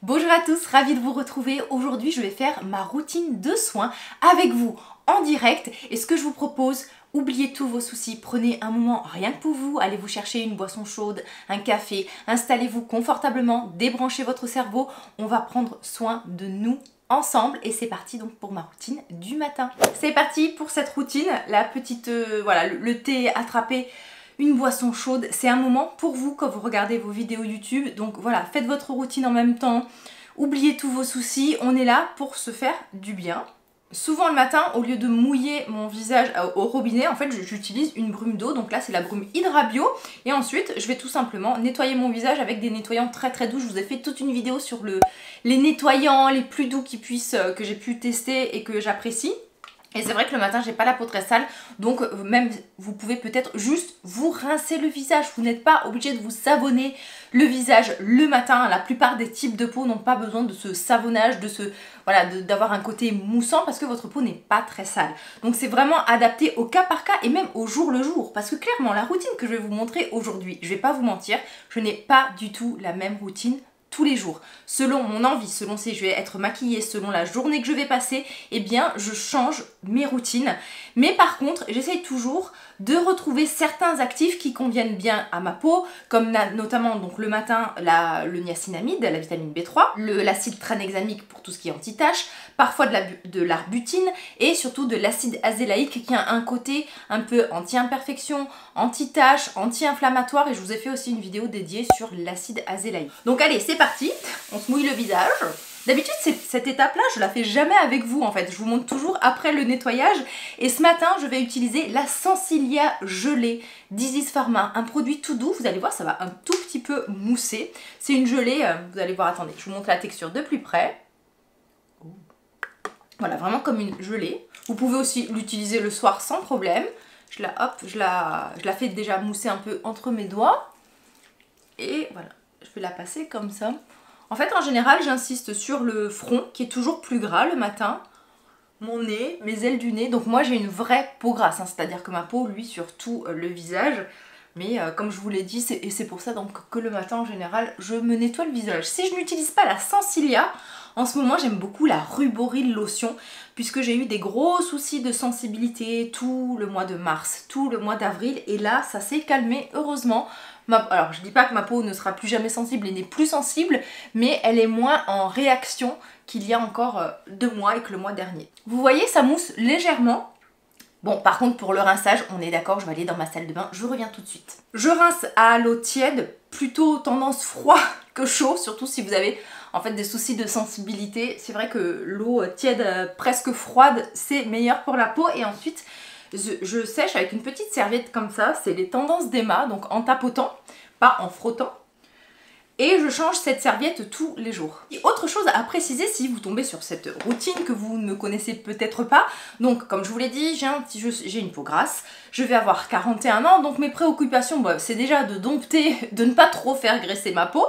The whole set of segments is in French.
Bonjour à tous, ravie de vous retrouver. Aujourd'hui, je vais faire ma routine de soins avec vous en direct. Et ce que je vous propose, oubliez tous vos soucis, prenez un moment rien que pour vous, allez vous chercher une boisson chaude, un café, installez-vous confortablement, débranchez votre cerveau. On va prendre soin de nous ensemble et c'est parti donc pour ma routine du matin. C'est parti pour cette routine, la petite, voilà, le thé attrapé. Une boisson chaude, c'est un moment pour vous quand vous regardez vos vidéos YouTube. Donc voilà, faites votre routine en même temps, oubliez tous vos soucis, on est là pour se faire du bien. Souvent le matin, au lieu de mouiller mon visage au robinet, en fait j'utilise une brume d'eau, donc là c'est la brume Hydrabio. Et ensuite je vais tout simplement nettoyer mon visage avec des nettoyants très doux. Je vous ai fait toute une vidéo sur les nettoyants les plus doux que j'ai pu tester et que j'apprécie. Et c'est vrai que le matin j'ai pas la peau très sale, donc même vous pouvez peut-être juste vous rincer le visage. Vous n'êtes pas obligé de vous savonner le visage le matin. La plupart des types de peau n'ont pas besoin de ce savonnage, voilà, d'avoir un côté moussant parce que votre peau n'est pas très sale. Donc c'est vraiment adapté au cas par cas et même au jour le jour. Parce que clairement la routine que je vais vous montrer aujourd'hui, je vais pas vous mentir, je n'ai pas du tout la même routine tous les jours. Selon mon envie, selon si je vais être maquillée, selon la journée que je vais passer, eh bien je change mes routines. Mais par contre, j'essaye toujours de retrouver certains actifs qui conviennent bien à ma peau, comme notamment donc le matin le niacinamide, la vitamine B3, l'acide tranexamique pour tout ce qui est anti-taches, parfois de l'arbutine et surtout de l'acide azélaïque qui a un côté un peu anti-imperfection, anti-taches, anti-inflammatoire, et je vous ai fait aussi une vidéo dédiée sur l'acide azélaïque. Donc allez, c'est parti, on se mouille le visage. D'habitude, cette étape-là, je la fais jamais avec vous en fait. Je vous montre toujours après le nettoyage. Et ce matin, je vais utiliser la Sensilia gelée d'Isis Pharma. Un produit tout doux, vous allez voir, ça va un tout petit peu mousser. C'est une gelée, vous allez voir, attendez, je vous montre la texture de plus près. Voilà, vraiment comme une gelée. Vous pouvez aussi l'utiliser le soir sans problème. Je la fais déjà mousser un peu entre mes doigts. Et voilà, je vais la passer comme ça. En fait, en général, j'insiste sur le front qui est toujours plus gras le matin, mon nez, mes ailes du nez. Donc moi, j'ai une vraie peau grasse, hein, c'est-à-dire que ma peau, lui, sur tout le visage. Mais comme je vous l'ai dit, c'est pour ça donc que le matin, en général, je me nettoie le visage. Si je n'utilise pas la Sensilia, en ce moment, j'aime beaucoup la Ruboril lotion, puisque j'ai eu des gros soucis de sensibilité tout le mois de mars, tout le mois d'avril. Et là, ça s'est calmé, heureusement. Alors, je dis pas que ma peau ne sera plus jamais sensible et n'est plus sensible, mais elle est moins en réaction qu'il y a encore 2 mois et que le mois dernier. Vous voyez, ça mousse légèrement. Bon, par contre, pour le rinçage, on est d'accord, je vais aller dans ma salle de bain, je reviens tout de suite. Je rince à l'eau tiède, plutôt tendance froid que chaud, surtout si vous avez en fait des soucis de sensibilité. C'est vrai que l'eau tiède presque froide, c'est meilleur pour la peau. Et ensuite, je sèche avec une petite serviette comme ça, c'est les tendances d'Emma, donc en tapotant, pas en frottant. Et je change cette serviette tous les jours. Et autre chose à préciser si vous tombez sur cette routine que vous ne connaissez peut-être pas. Donc comme je vous l'ai dit, j'ai une peau grasse, je vais avoir 41 ans, donc mes préoccupations, c'est déjà de dompter, de ne pas trop faire graisser ma peau,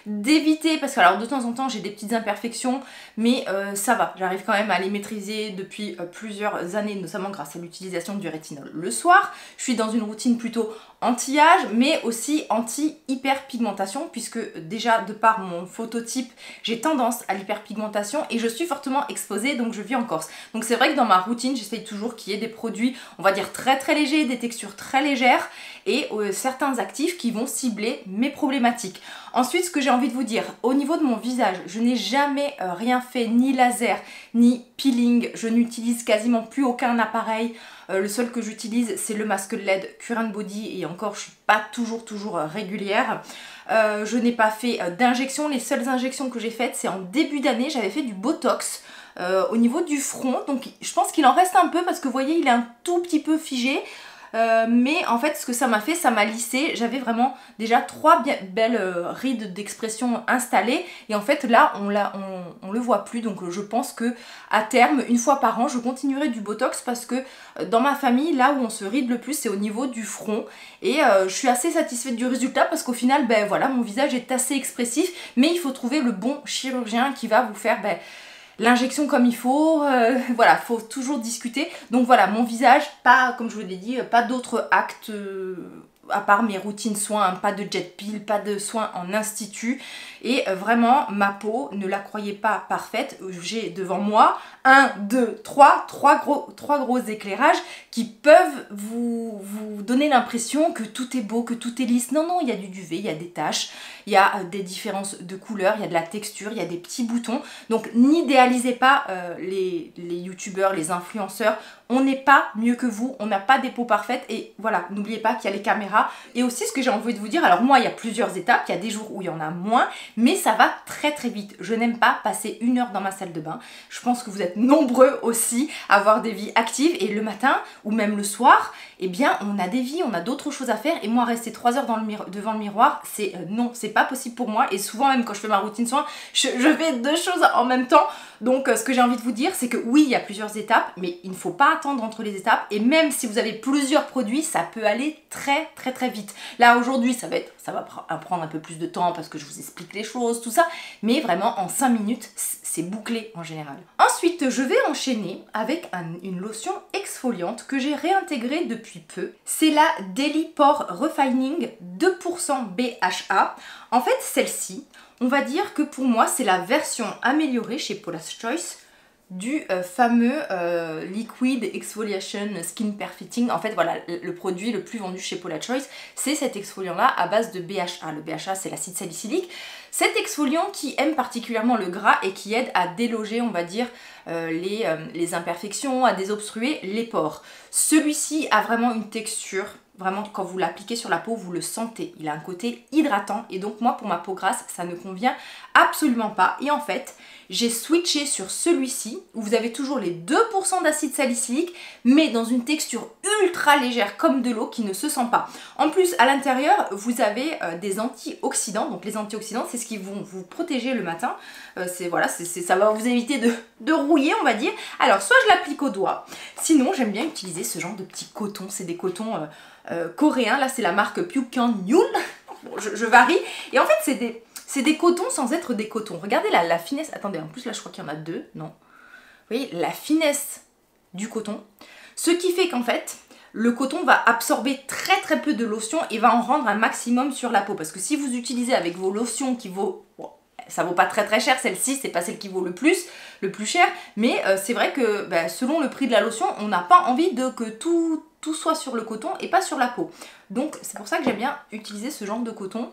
d'éviter, parce que alors de temps en temps j'ai des petites imperfections, mais ça va, j'arrive quand même à les maîtriser depuis plusieurs années, notamment grâce à l'utilisation du rétinol le soir. Je suis dans une routine plutôt anti-âge, mais aussi anti-hyperpigmentation, puisque déjà de par mon phototype, j'ai tendance à l'hyperpigmentation et je suis fortement exposée, donc je vis en Corse. Donc c'est vrai que dans ma routine, j'essaye toujours qu'il y ait des produits, on va dire très légers, des textures très légères et certains actifs qui vont cibler mes problématiques. Ensuite, ce que j'ai envie de vous dire, au niveau de mon visage, je n'ai jamais rien fait, ni laser, ni peeling, je n'utilise quasiment plus aucun appareil. Le seul que j'utilise, c'est le masque LED Current Body et encore, je suis pas toujours régulière. Je n'ai pas fait d'injection, les seules injections que j'ai faites, c'est en début d'année, j'avais fait du Botox au niveau du front. Donc je pense qu'il en reste un peu parce que vous voyez, il est un tout petit peu figé. Mais en fait, ce que ça m'a fait, ça m'a lissé. J'avais vraiment déjà 3 belles rides d'expression installées. Et en fait, là, on le voit plus. Donc, je pense que à terme, une fois par an, je continuerai du Botox parce que dans ma famille, là où on se ride le plus, c'est au niveau du front. Et je suis assez satisfaite du résultat parce qu'au final, ben voilà, mon visage est assez expressif. Mais il faut trouver le bon chirurgien qui va vous faire l'injection comme il faut, voilà, faut toujours discuter. Donc voilà, mon visage, pas, comme je vous l'ai dit, pas d'autres actes à part mes routines soins, hein, pas de jet peel, pas de soins en institut. Et vraiment, ma peau, ne la croyez pas parfaite. J'ai devant moi 1, 2, 3 gros éclairages qui peuvent vous donner l'impression que tout est beau, que tout est lisse. Non, non, il y a du duvet, il y a des taches, il y a des différences de couleurs, il y a de la texture, il y a des petits boutons. Donc n'idéalisez pas les youtubeurs, les influenceurs. On n'est pas mieux que vous, on n'a pas des peaux parfaites et voilà, n'oubliez pas qu'il y a les caméras. Et aussi ce que j'ai envie de vous dire, alors moi il y a plusieurs étapes, il y a des jours où il y en a moins, mais ça va très très vite. Je n'aime pas passer 1 heure dans ma salle de bain. Je pense que vous êtes nombreux aussi à avoir des vies actives et le matin ou même le soir, eh bien on a des vies, on a d'autres choses à faire et moi rester 3 heures devant le miroir, c'est non, c'est pas possible pour moi et souvent même quand je fais ma routine soin, je fais 2 choses en même temps. Donc ce que j'ai envie de vous dire, c'est que oui, il y a plusieurs étapes, mais il ne faut pas attendre entre les étapes. Et même si vous avez plusieurs produits, ça peut aller très très très vite. Là aujourd'hui, ça va prendre un peu plus de temps parce que je vous explique les choses, tout ça. Mais vraiment en 5 minutes, c'est bouclé en général. Ensuite, je vais enchaîner avec une lotion exfoliante que j'ai réintégrée depuis peu. C'est la Daily Pore Refining 2% BHA. En fait, celle-ci, on va dire que pour moi, c'est la version améliorée chez Paula's Choice du fameux Liquid Exfoliation Skin Perfecting. En fait, voilà, le produit le plus vendu chez Paula's Choice, c'est cet exfoliant-là à base de BHA. Le BHA, c'est l'acide salicylique. Cet exfoliant qui aime particulièrement le gras et qui aide à déloger, on va dire, les imperfections, à désobstruer les pores. Celui-ci a vraiment une texture, vraiment quand vous l'appliquez sur la peau, vous le sentez. Il a un côté hydratant et donc moi pour ma peau grasse, ça ne convient absolument pas. Et en fait, j'ai switché sur celui-ci où vous avez toujours les 2% d'acide salicylique mais dans une texture ultra légère comme de l'eau qui ne se sent pas. En plus, à l'intérieur, vous avez des antioxydants. Donc les antioxydants, c'est ce qui vont vous protéger le matin. Voilà, ça va vous éviter de rouiller, on va dire. Alors, soit je l'applique au doigt. Sinon, j'aime bien utiliser ce genre de petits cotons. C'est des cotons coréens. Là, c'est la marque Pyukan Yul. Bon, je varie. Et en fait, c'est des cotons sans être des cotons. Regardez la finesse. Attendez, en plus, là, je crois qu'il y en a 2. Non. Vous voyez, la finesse du coton. Ce qui fait qu'en fait, le coton va absorber très très peu de lotion et va en rendre un maximum sur la peau. Parce que si vous utilisez avec vos lotions qui vaut... Bon, ça vaut pas très très cher, celle-ci, c'est pas celle qui vaut le plus cher. Mais c'est vrai que selon le prix de la lotion, on n'a pas envie que tout soit sur le coton et pas sur la peau. Donc c'est pour ça que j'aime bien utiliser ce genre de coton.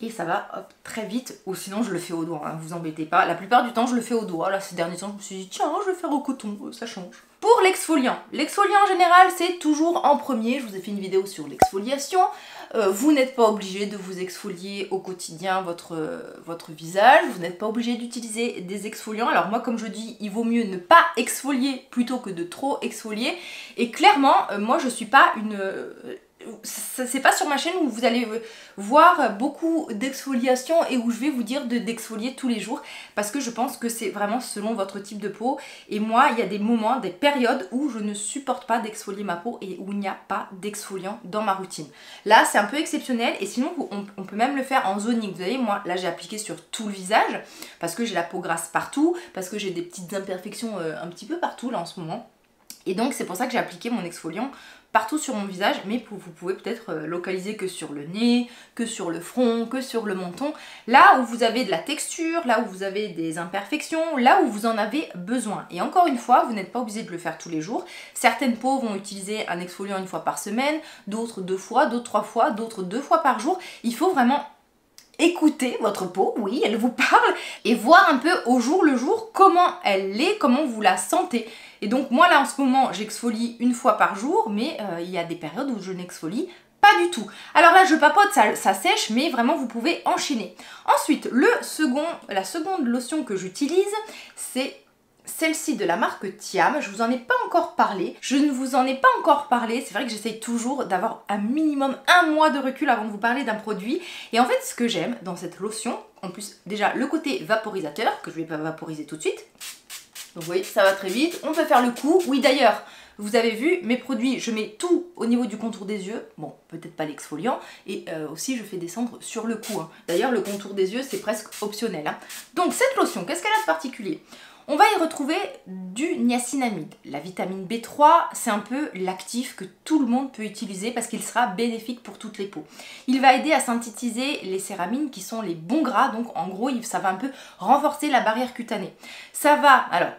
Et ça va hop, très vite, ou sinon je le fais au doigt, hein, vous embêtez pas. La plupart du temps je le fais au doigt, là ces derniers temps je me suis dit tiens je vais faire au coton, ça change. Pour l'exfoliant, l'exfoliant en général c'est toujours en premier, je vous ai fait une vidéo sur l'exfoliation. Vous n'êtes pas obligé de vous exfolier au quotidien votre visage, vous n'êtes pas obligé d'utiliser des exfoliants. Alors moi comme je dis, il vaut mieux ne pas exfolier plutôt que de trop exfolier. Et clairement, moi je suis pas une... c'est pas sur ma chaîne où vous allez voir beaucoup d'exfoliation et où je vais vous dire d'exfolier tous les jours parce que je pense que c'est vraiment selon votre type de peau et moi il y a des moments, des périodes où je ne supporte pas d'exfolier ma peau et où il n'y a pas d'exfoliant dans ma routine. Là c'est un peu exceptionnel et sinon on peut même le faire en zoning. Vous voyez moi là j'ai appliqué sur tout le visage parce que j'ai la peau grasse partout, parce que j'ai des petites imperfections un petit peu partout là en ce moment. Et donc c'est pour ça que j'ai appliqué mon exfoliant partout sur mon visage, mais vous pouvez peut-être localiser que sur le nez, que sur le front, que sur le menton, là où vous avez de la texture, là où vous avez des imperfections, là où vous en avez besoin. Et encore une fois, vous n'êtes pas obligé de le faire tous les jours. Certaines peaux vont utiliser un exfoliant 1 fois par semaine, d'autres 2 fois, d'autres 3 fois, d'autres 2 fois par jour. Il faut vraiment écouter votre peau, oui, elle vous parle, et voir un peu au jour le jour comment elle est, comment vous la sentez. Et donc moi là en ce moment j'exfolie 1 fois par jour, mais il y a des périodes où je n'exfolie pas du tout. Alors là je papote, ça sèche, mais vraiment vous pouvez enchaîner. Ensuite, la seconde lotion que j'utilise, c'est celle-ci de la marque Thiam. Je vous en ai pas encore parlé. Je ne vous en ai pas encore parlé. C'est vrai que j'essaye toujours d'avoir un minimum 1 mois de recul avant de vous parler d'un produit. Et en fait, ce que j'aime dans cette lotion, en plus déjà le côté vaporisateur, que je vais pas vaporiser tout de suite. Donc vous voyez, ça va très vite. On peut faire le coup. Oui d'ailleurs, vous avez vu, mes produits, je mets tout au niveau du contour des yeux. Bon, peut-être pas l'exfoliant. Et aussi, je fais descendre sur le cou. Hein. D'ailleurs, le contour des yeux, c'est presque optionnel. Hein. Donc cette lotion, qu'est-ce qu'elle a de particulier ? On va y retrouver du niacinamide. La vitamine B3, c'est un peu l'actif que tout le monde peut utiliser parce qu'il sera bénéfique pour toutes les peaux. Il va aider à synthétiser les céramines qui sont les bons gras, donc en gros, ça va un peu renforcer la barrière cutanée. Ça va, alors,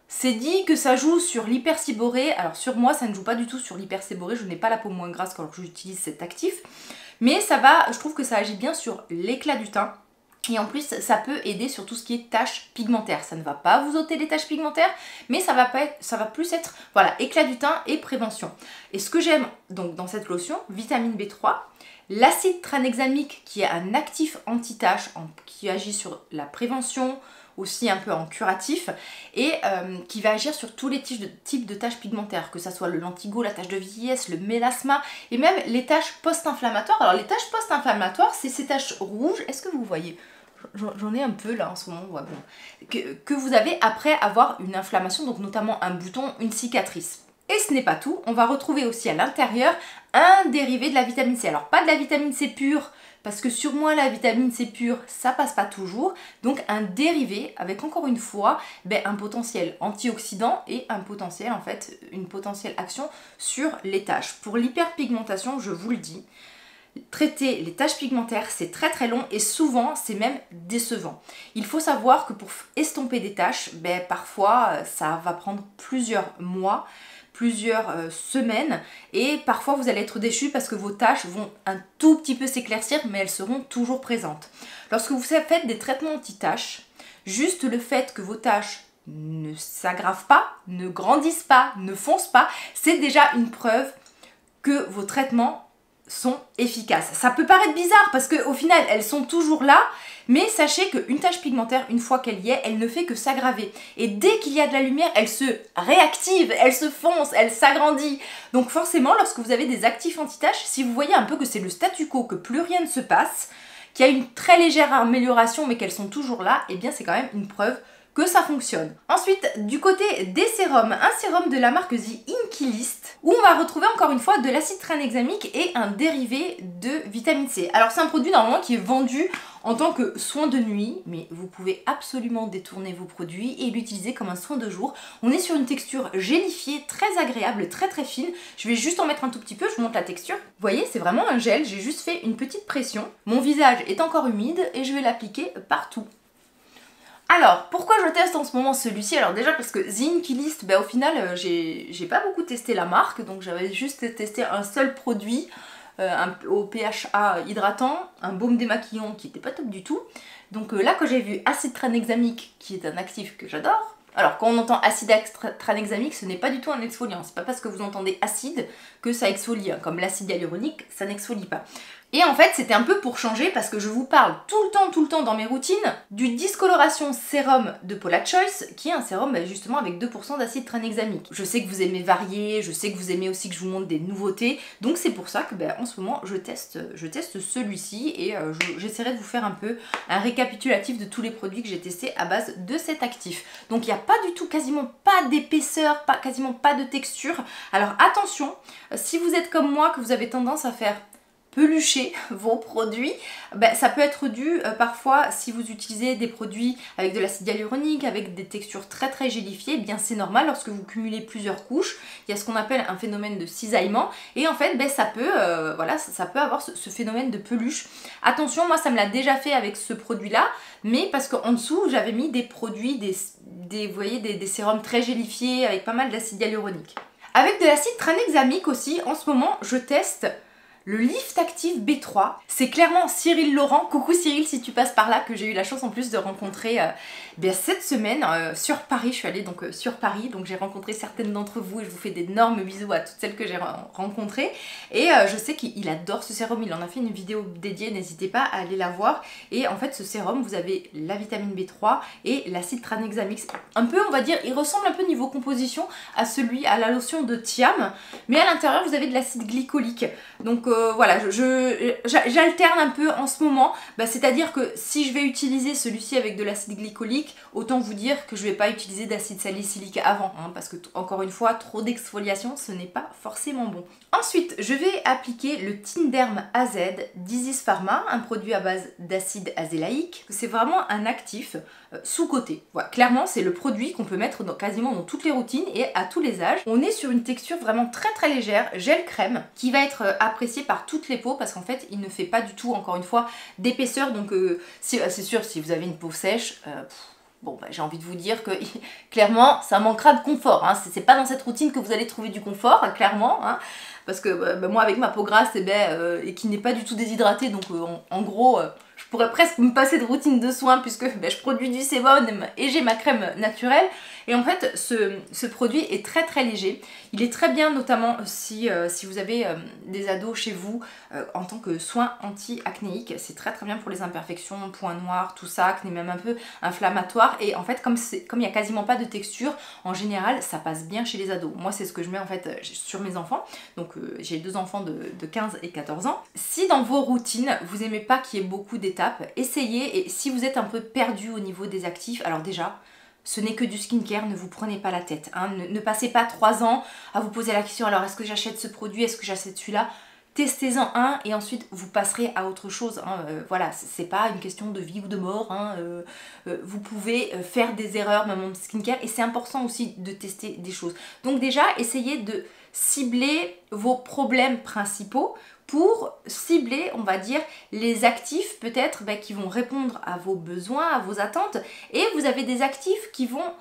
c'est dit que ça joue sur l'hyperséborrhée. Alors sur moi, ça ne joue pas du tout sur l'hyperséborrhée, je n'ai pas la peau moins grasse quand j'utilise cet actif. Mais ça va, je trouve que ça agit bien sur l'éclat du teint. Et en plus, ça peut aider sur tout ce qui est taches pigmentaires. Ça ne va pas vous ôter les taches pigmentaires, mais ça va plus être, voilà, éclat du teint et prévention. Et ce que j'aime donc dans cette lotion, vitamine B3, l'acide tranexamique qui est un actif anti-taches, qui agit sur la prévention, aussi un peu en curatif, et qui va agir sur tous les types de taches pigmentaires, que ça soit le lentigo, la tache de vieillesse, le mélasma, et même les taches post-inflammatoires. Alors les taches post-inflammatoires, c'est ces taches rouges, est-ce que vous voyez ? J'en ai un peu là en ce moment, ouais, bon. Que vous avez après avoir une inflammation, donc notamment un bouton, une cicatrice. Et ce n'est pas tout, on va retrouver aussi à l'intérieur un dérivé de la vitamine C. Alors pas de la vitamine C pure, parce que sur moi la vitamine C pure, ça passe pas toujours. Donc un dérivé avec encore une fois un potentiel antioxydant et un potentiel en fait, une potentielle action sur les taches. Pour l'hyperpigmentation, je vous le dis, traiter les taches pigmentaires, c'est très très long et souvent c'est même décevant. Il faut savoir que pour estomper des taches, parfois ça va prendre plusieurs mois, plusieurs semaines, et parfois vous allez être déçus parce que vos taches vont un tout petit peu s'éclaircir, mais elles seront toujours présentes. Lorsque vous faites des traitements anti-taches, juste le fait que vos taches ne s'aggravent pas, ne grandissent pas, ne foncent pas, c'est déjà une preuve que vos traitements sont efficaces. Ça peut paraître bizarre parce qu'au final elles sont toujours là, mais sachez qu'une tache pigmentaire, une fois qu'elle y est, elle ne fait que s'aggraver. Et dès qu'il y a de la lumière, elle se réactive, elle se fonce, elle s'agrandit. Donc forcément, lorsque vous avez des actifs anti-taches, si vous voyez un peu que c'est le statu quo, que plus rien ne se passe, qu'il y a une très légère amélioration mais qu'elles sont toujours là, eh bien c'est quand même une preuve que ça fonctionne. Ensuite, du côté des sérums, un sérum de la marque The Inky List, où on va retrouver encore une fois de l'acide tranexamique et un dérivé de vitamine C. Alors c'est un produit normalement qui est vendu en tant que soin de nuit, mais vous pouvez absolument détourner vos produits et l'utiliser comme un soin de jour. On est sur une texture gélifiée, très agréable, très très fine. Je vais juste en mettre un tout petit peu, je vous montre la texture. Vous voyez, c'est vraiment un gel, j'ai juste fait une petite pression. Mon visage est encore humide et je vais l'appliquer partout. Alors, pourquoi je teste en ce moment celui-ci? Alors déjà parce que The Inky List, au final, j'ai pas beaucoup testé la marque, donc j'avais juste testé un seul produit au pHA hydratant, un baume démaquillant qui était pas top du tout. Donc là, quand j'ai vu acide tranexamique, qui est un actif que j'adore, alors quand on entend acide tranexamique, ce n'est pas du tout un exfoliant, c'est pas parce que vous entendez acide que ça exfolie, comme l'acide hyaluronique, ça n'exfolie pas. Et en fait, c'était un peu pour changer parce que je vous parle tout le temps dans mes routines du Discoloration Sérum de Paula Choice, qui est un sérum justement avec 2% d'acide tranexamique. Je sais que vous aimez varier, je sais que vous aimez aussi que je vous montre des nouveautés, donc c'est pour ça que en ce moment je teste celui-ci et j'essaierai de vous faire un peu un récapitulatif de tous les produits que j'ai testés à base de cet actif. Donc il n'y a pas du tout, quasiment pas d'épaisseur, quasiment pas de texture. Alors attention, si vous êtes comme moi, que vous avez tendance à faire pelucher vos produits, ça peut être dû parfois si vous utilisez des produits avec de l'acide hyaluronique, avec des textures très très gélifiées, bien c'est normal lorsque vous cumulez plusieurs couches, il y a ce qu'on appelle un phénomène de cisaillement et en fait ça peut ça peut avoir ce phénomène de peluche. Attention, moi ça me l'a déjà fait avec ce produit là, mais parce qu'en dessous j'avais mis des produits, vous voyez, des sérums très gélifiés avec pas mal d'acide hyaluronique. Avec de l'acide tranexamique aussi, en ce moment je teste le Lift Active B3, c'est clairement Cyril Laurent, coucou Cyril si tu passes par là, que j'ai eu la chance en plus de rencontrer cette semaine sur Paris. Je suis allée donc sur Paris, donc j'ai rencontré certaines d'entre vous et je vous fais d'énormes bisous à toutes celles que j'ai rencontrées. Et je sais qu'il adore ce sérum, il en a fait une vidéo dédiée, n'hésitez pas à aller la voir. Et en fait ce sérum, vous avez la vitamine B3 et l'acide tranexamique. Un peu, on va dire, il ressemble un peu niveau composition à la lotion de Thiam, mais à l'intérieur vous avez de l'acide glycolique. Donc voilà, j'alterne un peu en ce moment, c'est-à-dire que si je vais utiliser celui-ci avec de l'acide glycolique, autant vous dire que je vais pas utiliser d'acide salicylique avant, hein, parce que encore une fois, trop d'exfoliation, ce n'est pas forcément bon. Ensuite, je vais appliquer le Tinderm AZ d'Isis Pharma, un produit à base d'acide azélaïque. C'est vraiment un actif sous-coté. Voilà, clairement, c'est le produit qu'on peut mettre quasiment dans toutes les routines et à tous les âges. On est sur une texture vraiment très très légère, gel crème, qui va être appréciée par toutes les peaux parce qu'en fait, il ne fait pas du tout, encore une fois, d'épaisseur. Donc, c'est sûr, si vous avez une peau sèche, bon, j'ai envie de vous dire que clairement, ça manquera de confort. Hein. C'est pas dans cette routine que vous allez trouver du confort, clairement. Hein. Parce que moi, avec ma peau grasse et qui n'est pas du tout déshydratée, donc en gros, je pourrais presque me passer de routine de soins puisque je produis du sébum et j'ai ma crème naturelle. Et en fait, ce produit est très très léger. Il est très bien, notamment si vous avez des ados chez vous en tant que soin anti-acnéique. C'est très très bien pour les imperfections, points noirs, tout ça, acné même un peu inflammatoire. Et en fait, comme il n'y a quasiment pas de texture, en général, ça passe bien chez les ados. Moi, c'est ce que je mets en fait sur mes enfants. Donc, j'ai 2 enfants de 15 et 14 ans. Si dans vos routines, vous n'aimez pas qu'il y ait beaucoup d'étapes, essayez. Et si vous êtes un peu perdu au niveau des actifs, alors déjà, ce n'est que du skincare, ne vous prenez pas la tête. Hein. Ne passez pas 3 ans à vous poser la question, alors est-ce que j'achète ce produit, est-ce que j'achète celui-là? Testez-en un et ensuite vous passerez à autre chose. Hein. Voilà, c'est pas une question de vie ou de mort. Hein. Vous pouvez faire des erreurs même en skincare et c'est important aussi de tester des choses. Donc déjà, essayez de cibler vos problèmes principaux pour cibler, on va dire, les actifs peut-être qui vont répondre à vos besoins, à vos attentes. Et vous avez des actifs qui vont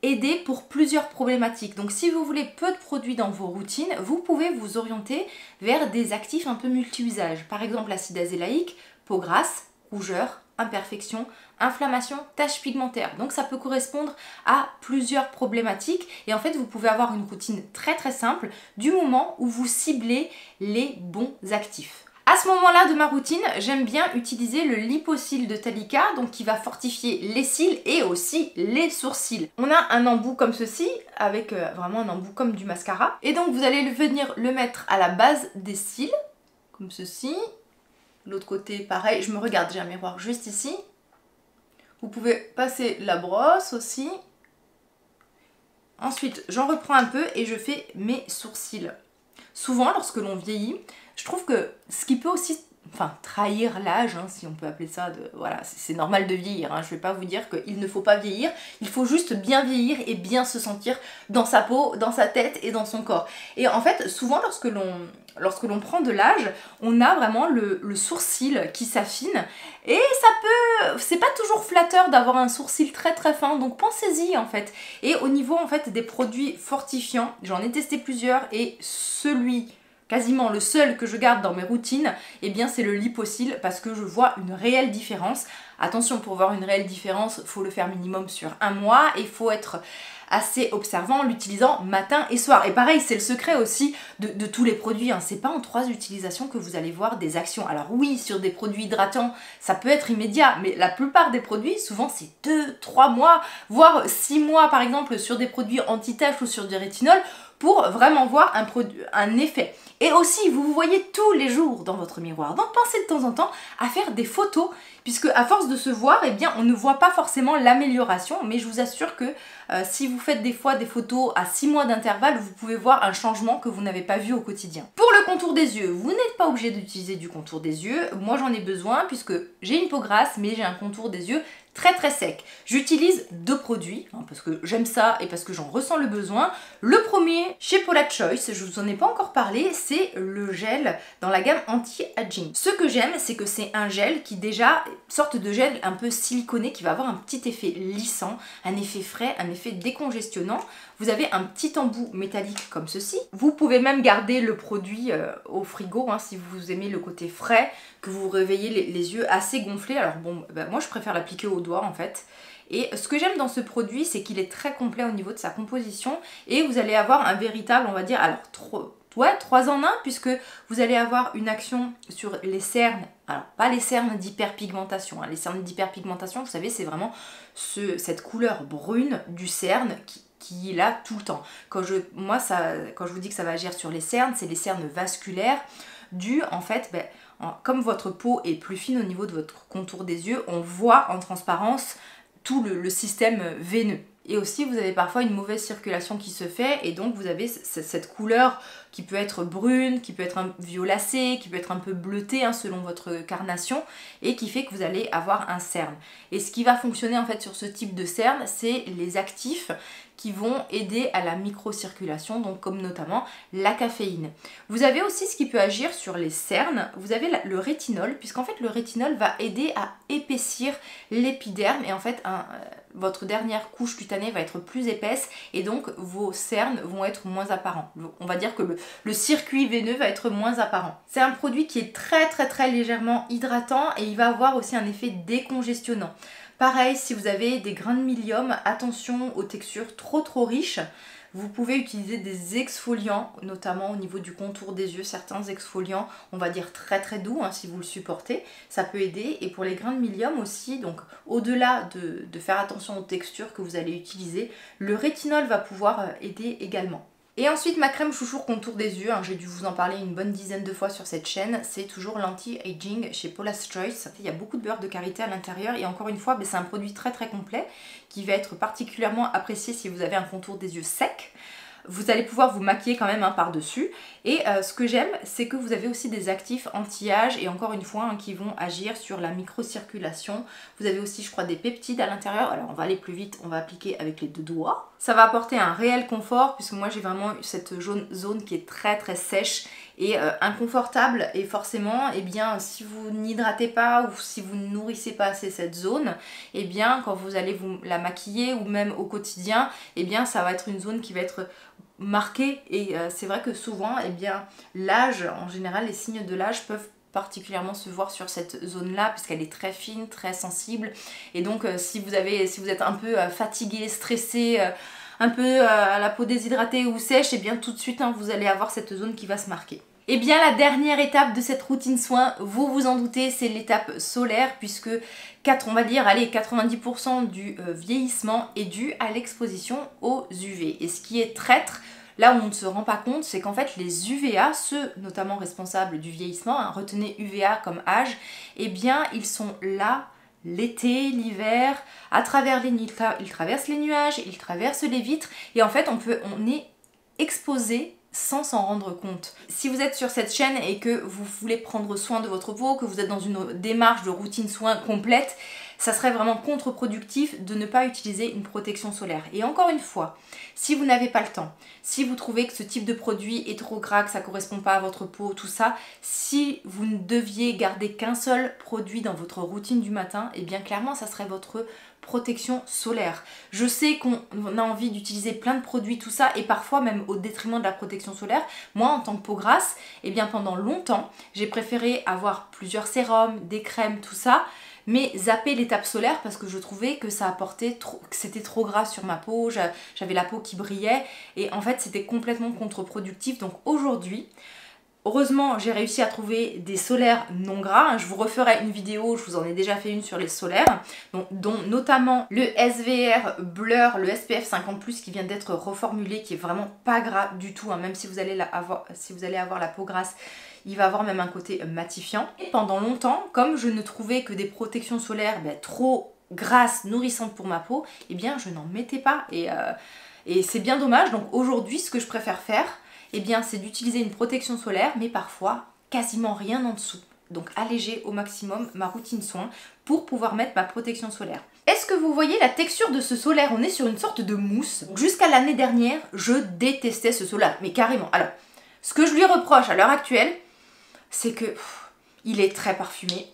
aider pour plusieurs problématiques. Donc si vous voulez peu de produits dans vos routines, vous pouvez vous orienter vers des actifs un peu multi-usages. Par exemple, l'acide azélaïque, peau grasse, rougeur, imperfection, inflammation, taches pigmentaires. Donc ça peut correspondre à plusieurs problématiques et en fait vous pouvez avoir une routine très très simple du moment où vous ciblez les bons actifs. À ce moment-là de ma routine, j'aime bien utiliser le Lipo-Cils de Talika, donc qui va fortifier les cils et aussi les sourcils. On a un embout comme ceci, avec vraiment un embout comme du mascara. Et donc vous allez venir le mettre à la base des cils, comme ceci. L'autre côté, pareil, je me regarde, j'ai un miroir juste ici. Vous pouvez passer la brosse aussi. Ensuite, j'en reprends un peu et je fais mes sourcils. Souvent, lorsque l'on vieillit, je trouve que ce qui peut aussi trahir l'âge, hein, si on peut appeler ça, voilà, c'est normal de vieillir, hein, je ne vais pas vous dire qu'il ne faut pas vieillir, il faut juste bien vieillir et bien se sentir dans sa peau, dans sa tête et dans son corps. Et en fait, souvent lorsque l'on prend de l'âge, on a vraiment le sourcil qui s'affine et c'est pas toujours flatteur d'avoir un sourcil très très fin, donc pensez-y en fait. Et au niveau en fait des produits fortifiants, j'en ai testé plusieurs et quasiment le seul que je garde dans mes routines, eh bien c'est le Lipo-Cils parce que je vois une réelle différence. Attention, pour voir une réelle différence, il faut le faire minimum sur 1 mois et il faut être assez observant en l'utilisant matin et soir. Et pareil, c'est le secret aussi de tous les produits. Hein. C'est pas en 3 utilisations que vous allez voir des actions. Alors oui, sur des produits hydratants, ça peut être immédiat, mais la plupart des produits, souvent c'est 2-3 mois, voire 6 mois par exemple sur des produits anti-taches ou sur du rétinol pour vraiment voir un effet. Et aussi, vous vous voyez tous les jours dans votre miroir. Donc pensez de temps en temps à faire des photos, puisque à force de se voir, eh bien, on ne voit pas forcément l'amélioration, mais je vous assure que si vous faites des fois des photos à 6 mois d'intervalle, vous pouvez voir un changement que vous n'avez pas vu au quotidien. Pour le contour des yeux, vous n'êtes pas obligé d'utiliser du contour des yeux. Moi, j'en ai besoin puisque j'ai une peau grasse, mais j'ai un contour des yeux très très sec. J'utilise 2 produits, hein, parce que j'aime ça et parce que j'en ressens le besoin. Le premier, chez Paula Choice, je vous en ai pas encore parlé, c'est le gel dans la gamme anti-aging. Ce que j'aime, c'est que c'est un gel qui déjà, sorte de gel un peu siliconé, qui va avoir un petit effet lissant, un effet frais, un effet décongestionnant. Vous avez un petit embout métallique comme ceci. Vous pouvez même garder le produit au frigo, hein, si vous aimez le côté frais, que vous réveillez les yeux assez gonflés. Alors bon, moi je préfère l'appliquer au doigt en fait. Et ce que j'aime dans ce produit, c'est qu'il est très complet au niveau de sa composition et vous allez avoir un véritable, on va dire, alors 3 en 1, puisque vous allez avoir une action sur les cernes, alors pas les cernes d'hyperpigmentation, hein. Les cernes d'hyperpigmentation, vous savez, c'est vraiment cette couleur brune du cerne qui est là tout le temps. Quand je vous dis que ça va agir sur les cernes, c'est les cernes vasculaires. dû en fait, comme votre peau est plus fine au niveau de votre contour des yeux, on voit en transparence tout le système veineux. Et aussi vous avez parfois une mauvaise circulation qui se fait et donc vous avez cette couleur qui peut être brune, qui peut être un violacé, qui peut être un peu bleutée hein, selon votre carnation et qui fait que vous allez avoir un cerne. Et ce qui va fonctionner en fait sur ce type de cerne, c'est les actifs qui vont aider à la microcirculation, donc comme notamment la caféine. Vous avez aussi ce qui peut agir sur les cernes, vous avez le rétinol, puisqu'en fait le rétinol va aider à épaissir l'épiderme et en fait votre dernière couche cutanée va être plus épaisse et donc vos cernes vont être moins apparents. On va dire que le circuit veineux va être moins apparent. C'est un produit qui est très légèrement hydratant et il va avoir aussi un effet décongestionnant. Pareil, si vous avez des grains de milium, attention aux textures trop riches. Vous pouvez utiliser des exfoliants, notamment au niveau du contour des yeux, certains exfoliants, on va dire très doux hein, si vous le supportez, ça peut aider. Et pour les grains de milium aussi, donc au-delà de faire attention aux textures que vous allez utiliser, le rétinol va pouvoir aider également. Et ensuite ma crème chouchour contour des yeux, hein, j'ai dû vous en parler une bonne dizaine de fois sur cette chaîne, c'est toujours l'anti-aging chez Paula's Choice. Il y a beaucoup de beurre de karité à l'intérieur et encore une fois c'est un produit très complet qui va être particulièrement apprécié si vous avez un contour des yeux sec. Vous allez pouvoir vous maquiller quand même hein, par-dessus. Et ce que j'aime, c'est que vous avez aussi des actifs anti-âge et encore une fois hein, qui vont agir sur la microcirculation. Vous avez aussi je crois des peptides à l'intérieur. Alors on va aller plus vite, on va appliquer avec les deux doigts. Ça va apporter un réel confort puisque moi j'ai vraiment cette zone qui est très sèche et inconfortable et forcément eh bien si vous n'hydratez pas ou si vous ne nourrissez pas assez cette zone, eh bien quand vous allez vous la maquiller ou même au quotidien, eh bien ça va être une zone qui va être marquée et c'est vrai que souvent eh bien l'âge en général, les signes de l'âge peuvent particulièrement se voir sur cette zone là puisqu'elle est très fine, très sensible et donc si vous êtes un peu fatigué, stressé, un peu à la peau déshydratée ou sèche, et bien tout de suite hein, vous allez avoir cette zone qui va se marquer. Et bien la dernière étape de cette routine soin, vous vous en doutez, c'est l'étape solaire puisque on va dire allez 90% du vieillissement est dû à l'exposition aux UV. Et ce qui est traître, là où on ne se rend pas compte, c'est qu'en fait les UVA, ceux notamment responsables du vieillissement, hein, retenez UVA comme âge, eh bien ils sont là l'été, l'hiver, à travers les nuits, ils traversent les nuages, ils traversent les vitres et en fait on est exposé sans s'en rendre compte. Si vous êtes sur cette chaîne et que vous voulez prendre soin de votre peau, que vous êtes dans une démarche de routine soin complète, ça serait vraiment contre-productif de ne pas utiliser une protection solaire. Et encore une fois, si vous n'avez pas le temps, si vous trouvez que ce type de produit est trop gras, que ça ne correspond pas à votre peau, tout ça, si vous ne deviez garder qu'un seul produit dans votre routine du matin, eh bien clairement ça serait votre protection solaire. Je sais qu'on a envie d'utiliser plein de produits, tout ça, et parfois même au détriment de la protection solaire. Moi, en tant que peau grasse, eh bien pendant longtemps, j'ai préféré avoir plusieurs sérums, des crèmes, tout ça, mais zapper l'étape solaire parce que je trouvais que ça apportait trop, que c'était trop gras sur ma peau, j'avais la peau qui brillait, et en fait c'était complètement contre-productif. Donc aujourd'hui, heureusement, j'ai réussi à trouver des solaires non gras. Je vous referai une vidéo, je vous en ai déjà fait une sur les solaires, dont notamment le SVR Blur, le SPF 50+, qui vient d'être reformulé, qui est vraiment pas gras du tout, hein, même si vous allez avoir la peau grasse, il va avoir même un côté matifiant. Et pendant longtemps, comme je ne trouvais que des protections solaires trop grasses, nourrissantes pour ma peau, eh bien je n'en mettais pas. Et c'est bien dommage. Donc aujourd'hui, ce que je préfère faire, eh bien c'est d'utiliser une protection solaire, mais parfois quasiment rien en dessous. Donc alléger au maximum ma routine soin pour pouvoir mettre ma protection solaire. Est-ce que vous voyez la texture de ce solaire? On est sur une sorte de mousse. Jusqu'à l'année dernière, je détestais ce solaire, mais carrément. Alors, ce que je lui reproche à l'heure actuelle, c'est que il est très parfumé.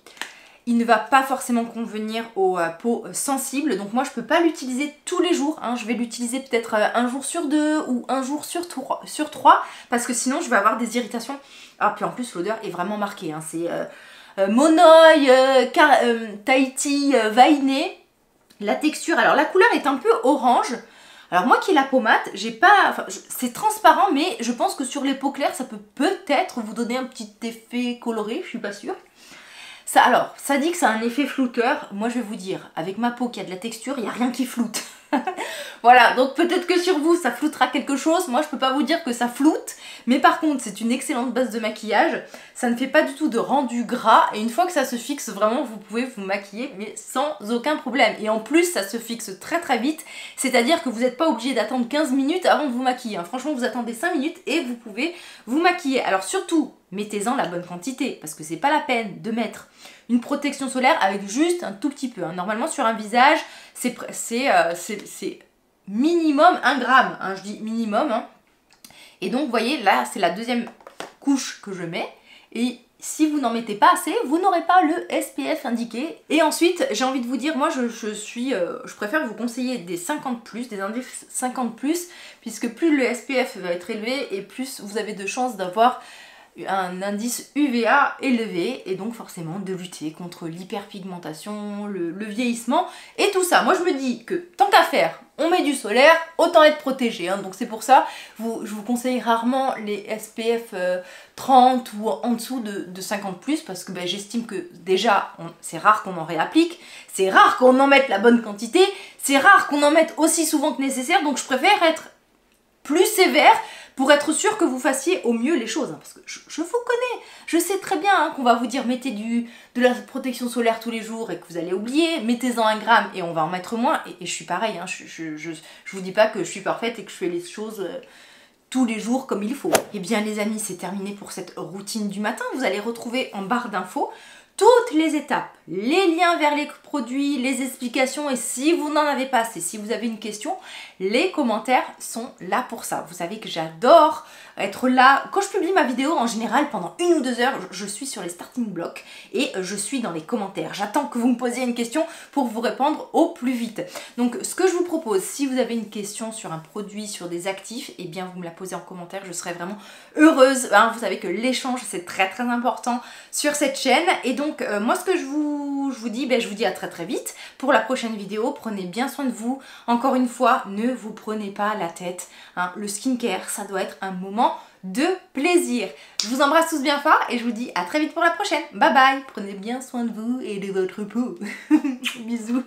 Il ne va pas forcément convenir aux peaux sensibles, donc moi je peux pas l'utiliser tous les jours, hein. Je vais l'utiliser peut-être un jour sur 2 ou un jour sur 3 parce que sinon je vais avoir des irritations. Ah puis en plus l'odeur est vraiment marquée, hein. C'est Monoï, Tahiti, Vainé. La texture, alors la couleur est un peu orange. Alors moi qui ai la peau mate, j'ai pas, enfin, c'est transparent, mais je pense que sur les peaux claires ça peut peut-être vous donner un petit effet coloré, je suis pas sûre. Alors, ça dit que ça a un effet flouteur. Moi, je vais vous dire, avec ma peau qui a de la texture, il n'y a rien qui floute. Voilà, donc peut-être que sur vous ça floutera quelque chose, moi je peux pas vous dire que ça floute, mais par contre c'est une excellente base de maquillage, ça ne fait pas du tout de rendu gras, et une fois que ça se fixe vraiment vous pouvez vous maquiller mais sans aucun problème, et en plus ça se fixe très très vite, c'est-à-dire que vous n'êtes pas obligé d'attendre 15 minutes avant de vous maquiller, hein. Franchement vous attendez 5 minutes et vous pouvez vous maquiller. Alors surtout, mettez-en la bonne quantité, parce que c'est pas la peine de mettre une protection solaire avec juste un tout petit peu, hein. Normalement sur un visage c'est minimum 1 gramme, hein, je dis minimum, hein. Et donc vous voyez là c'est la deuxième couche que je mets, et si vous n'en mettez pas assez, vous n'aurez pas le SPF indiqué. Et ensuite j'ai envie de vous dire, moi je préfère vous conseiller des 50+, des indices 50+, puisque plus le SPF va être élevé et plus vous avez de chances d'avoir un indice UVA élevé, et donc forcément de lutter contre l'hyperpigmentation, le vieillissement et tout ça. Moi je me dis que tant qu'à faire, on met du solaire, autant être protégé, hein. Donc c'est pour ça, je vous conseille rarement les SPF 30 ou en dessous de 50+, parce que ben, j'estime que déjà c'est rare qu'on en réapplique, c'est rare qu'on en mette la bonne quantité, c'est rare qu'on en mette aussi souvent que nécessaire, donc je préfère être plus sévère pour être sûr que vous fassiez au mieux les choses, hein, parce que je vous connais, je sais très bien, hein, qu'on va vous dire mettez de la protection solaire tous les jours et que vous allez oublier, mettez-en 1 gramme et on va en mettre moins, et je suis pareil, hein, je vous dis pas que je suis parfaite et que je fais les choses tous les jours comme il faut. Et bien les amis, c'est terminé pour cette routine du matin. Vous allez retrouver en barre d'infos toutes les étapes, les liens vers les produits, les explications, et si vous n'en avez pas, c'est si vous avez une question, les commentaires sont là pour ça. Vous savez que j'adore être là. Quand je publie ma vidéo, en général, pendant 1 ou 2 heures, je suis sur les starting blocks et je suis dans les commentaires. J'attends que vous me posiez une question pour vous répondre au plus vite. Donc, ce que je vous propose, si vous avez une question sur un produit, sur des actifs, eh bien, vous me la posez en commentaire. Je serai vraiment heureuse. Hein, vous savez que l'échange, c'est très très important sur cette chaîne. Et donc, moi, ce que je vous dis, ben, je vous dis à très très vite pour la prochaine vidéo. Prenez bien soin de vous. Encore une fois, ne vous prenez pas la tête, hein. Le skincare, ça doit être un moment de plaisir. Je vous embrasse tous bien fort et je vous dis à très vite pour la prochaine. Bye bye. Prenez bien soin de vous et de votre peau. Bisous.